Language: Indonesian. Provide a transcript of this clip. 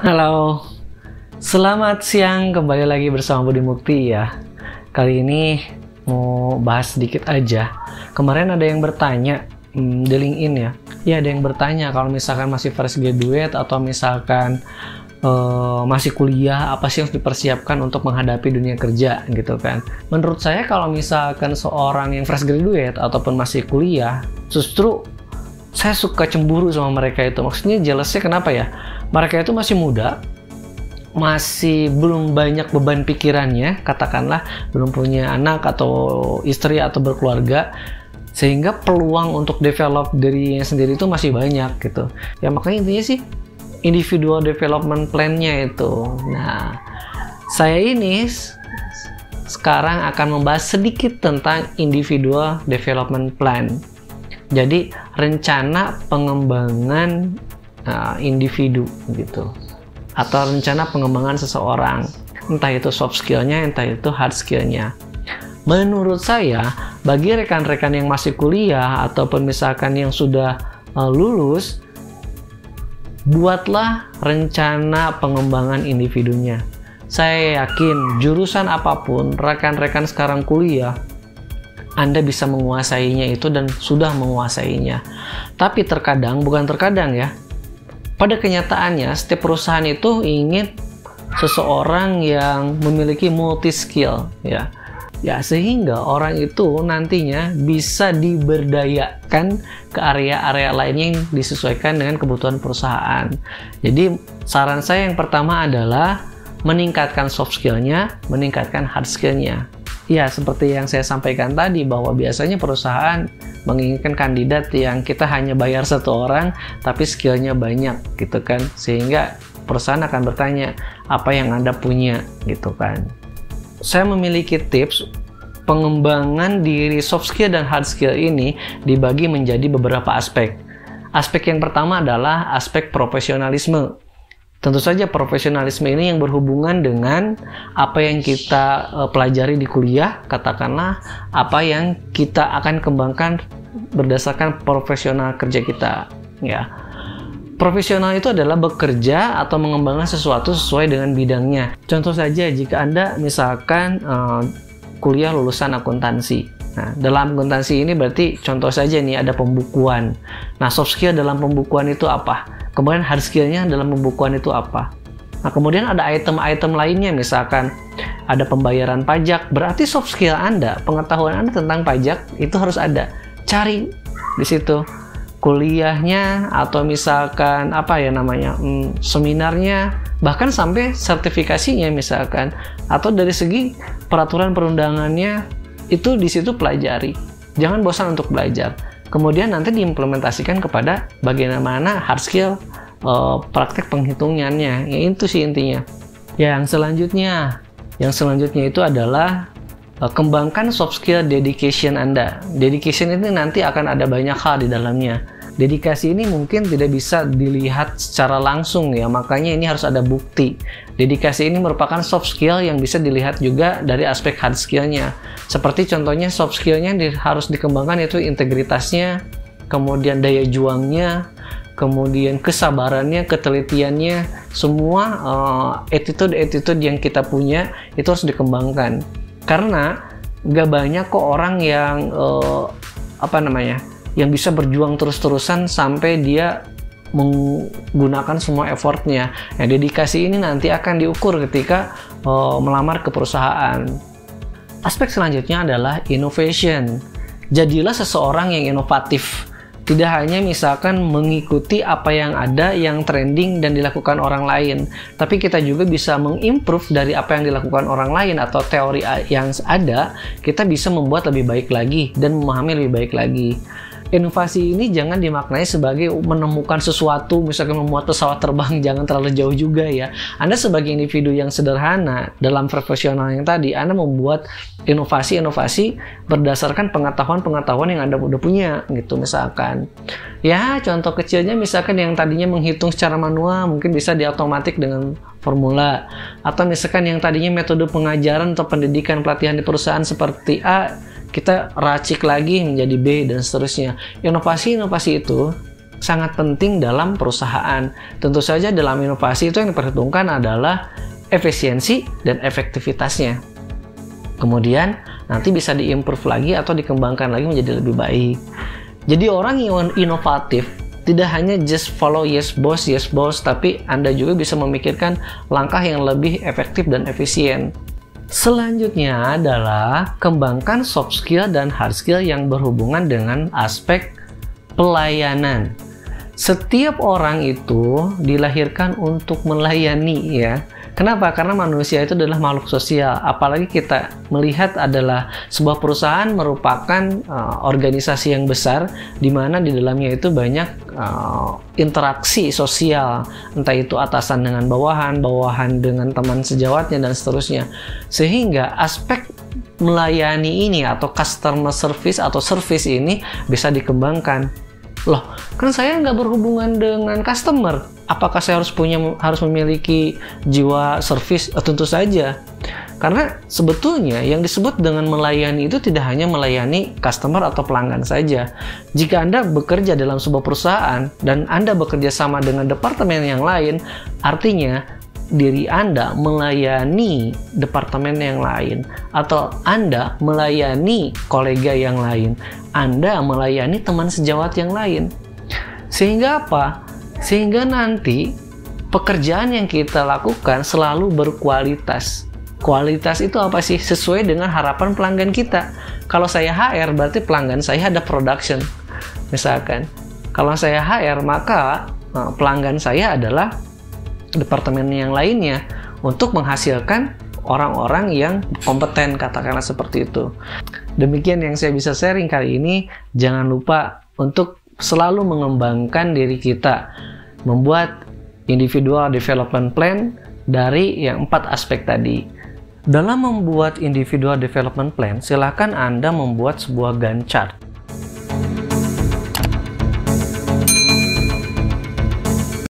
Halo, selamat siang, kembali lagi bersama Budi Mukti ya. Kali ini mau bahas sedikit aja. Kemarin ada yang bertanya di LinkedIn ya. Ya, ada yang bertanya kalau misalkan masih fresh graduate atau misalkan masih kuliah, apa sih yang harus dipersiapkan untuk menghadapi dunia kerja gitu kan. Menurut saya kalau misalkan seorang yang fresh graduate ataupun masih kuliah, justru saya suka cemburu sama mereka itu. Maksudnya jealousnya kenapa ya? Mereka itu masih muda, masih belum banyak beban pikirannya, katakanlah belum punya anak atau istri atau berkeluarga, sehingga peluang untuk develop dirinya sendiri itu masih banyak gitu. Ya makanya intinya sih individual development plan-nya itu. Nah, saya ini sekarang akan membahas sedikit tentang individual development plan. Jadi rencana pengembangan individu gitu, atau rencana pengembangan seseorang, entah itu soft skillnya, entah itu hard skillnya. Menurut saya, bagi rekan-rekan yang masih kuliah ataupun misalkan yang sudah lulus, buatlah rencana pengembangan individunya. Saya yakin jurusan apapun rekan-rekan sekarang kuliah, Anda bisa menguasainya itu dan sudah menguasainya. Tapi terkadang, bukan terkadang ya, pada kenyataannya setiap perusahaan itu ingin seseorang yang memiliki multi skill ya. Ya, sehingga orang itu nantinya bisa diberdayakan ke area-area lainnya yang disesuaikan dengan kebutuhan perusahaan. Jadi saran saya yang pertama adalah meningkatkan soft skillnya, meningkatkan hard skillnya. Ya, seperti yang saya sampaikan tadi bahwa biasanya perusahaan menginginkan kandidat yang kita hanya bayar satu orang tapi skillnya banyak gitu kan, sehingga perusahaan akan bertanya apa yang Anda punya gitu kan. Saya memiliki tips pengembangan diri soft skill dan hard skill ini dibagi menjadi beberapa aspek. Aspek yang pertama adalah aspek profesionalisme. Tentu saja profesionalisme ini yang berhubungan dengan apa yang kita pelajari di kuliah, katakanlah apa yang kita akan kembangkan berdasarkan profesional kerja kita ya. Profesional itu adalah bekerja atau mengembangkan sesuatu sesuai dengan bidangnya. Contoh saja jika Anda misalkan kuliah lulusan akuntansi. Nah, dalam akuntansi ini berarti contoh saja nih ada pembukuan. Nah, soft skill dalam pembukuan itu apa? Kemudian hard skill-nya dalam pembukuan itu apa? Nah, kemudian ada item-item lainnya, misalkan ada pembayaran pajak. Berarti soft skill Anda, pengetahuan Anda tentang pajak itu harus ada. Cari di situ kuliahnya atau misalkan apa ya namanya seminarnya, bahkan sampai sertifikasinya misalkan, atau dari segi peraturan perundangannya itu di situ pelajari. Jangan bosan untuk belajar. Kemudian nanti diimplementasikan kepada bagaimana hard skill praktek penghitungannya. Ya itu sih intinya. Yang selanjutnya itu adalah kembangkan soft skill dedication Anda. Dedication ini nanti akan ada banyak hal di dalamnya. Dedikasi ini mungkin tidak bisa dilihat secara langsung ya, makanya ini harus ada bukti. Dedikasi ini merupakan soft skill yang bisa dilihat juga dari aspek hard skillnya. Seperti contohnya soft skillnya harus dikembangkan yaitu integritasnya, kemudian daya juangnya, kemudian kesabarannya, ketelitiannya, semua attitude yang kita punya itu harus dikembangkan. Karena gak banyak kok orang yang yang bisa berjuang terus-terusan sampai dia menggunakan semua effortnya. Nah, dedikasi ini nanti akan diukur ketika melamar ke perusahaan. Aspek selanjutnya adalah innovation. Jadilah seseorang yang inovatif. Tidak hanya misalkan mengikuti apa yang ada, yang trending dan dilakukan orang lain, tapi kita juga bisa mengimprove dari apa yang dilakukan orang lain atau teori yang ada, kita bisa membuat lebih baik lagi dan memahami lebih baik lagi. Inovasi ini jangan dimaknai sebagai menemukan sesuatu, misalkan membuat pesawat terbang, jangan terlalu jauh juga ya. Anda sebagai individu yang sederhana dalam profesional yang tadi, Anda membuat inovasi-inovasi berdasarkan pengetahuan-pengetahuan yang Anda udah punya gitu misalkan. Ya, contoh kecilnya misalkan yang tadinya menghitung secara manual mungkin bisa diotomatik dengan formula, atau misalkan yang tadinya metode pengajaran atau pendidikan pelatihan di perusahaan seperti A, kita racik lagi menjadi B dan seterusnya. Inovasi-inovasi itu sangat penting dalam perusahaan. Tentu saja dalam inovasi itu yang diperhitungkan adalah efisiensi dan efektivitasnya. Kemudian nanti bisa diimprove lagi atau dikembangkan lagi menjadi lebih baik. Jadi orang yang inovatif tidak hanya just follow yes boss, tapi Anda juga bisa memikirkan langkah yang lebih efektif dan efisien. Selanjutnya adalah kembangkan soft skill dan hard skill yang berhubungan dengan aspek pelayanan. Setiap orang itu dilahirkan untuk melayani ya. Kenapa? Karena manusia itu adalah makhluk sosial. Apalagi kita melihat adalah sebuah perusahaan merupakan organisasi yang besar di mana di dalamnya itu banyak interaksi sosial, entah itu atasan dengan bawahan, bawahan dengan teman sejawatnya dan seterusnya. Sehingga aspek melayani ini atau customer service atau service ini bisa dikembangkan. Loh, kan saya nggak berhubungan dengan customer. Apakah saya harus memiliki jiwa service? Tentu saja. Karena sebetulnya yang disebut dengan melayani itu tidak hanya melayani customer atau pelanggan saja. Jika Anda bekerja dalam sebuah perusahaan dan Anda bekerja sama dengan departemen yang lain, artinya diri Anda melayani departemen yang lain, atau Anda melayani kolega yang lain, Anda melayani teman sejawat yang lain. Sehingga apa? Sehingga nanti pekerjaan yang kita lakukan selalu berkualitas. Kualitas itu apa sih? Sesuai dengan harapan pelanggan kita. Kalau saya HR, berarti pelanggan saya ada production. Misalkan, kalau saya HR, maka pelanggan saya adalah departemen yang lainnya untuk menghasilkan orang-orang yang kompeten, katakanlah seperti itu. Demikian yang saya bisa sharing kali ini. Jangan lupa untuk selalu mengembangkan diri kita, membuat individual development plan dari yang 4 aspek tadi. Dalam membuat individual development plan, silakan Anda membuat sebuah Gantt chart.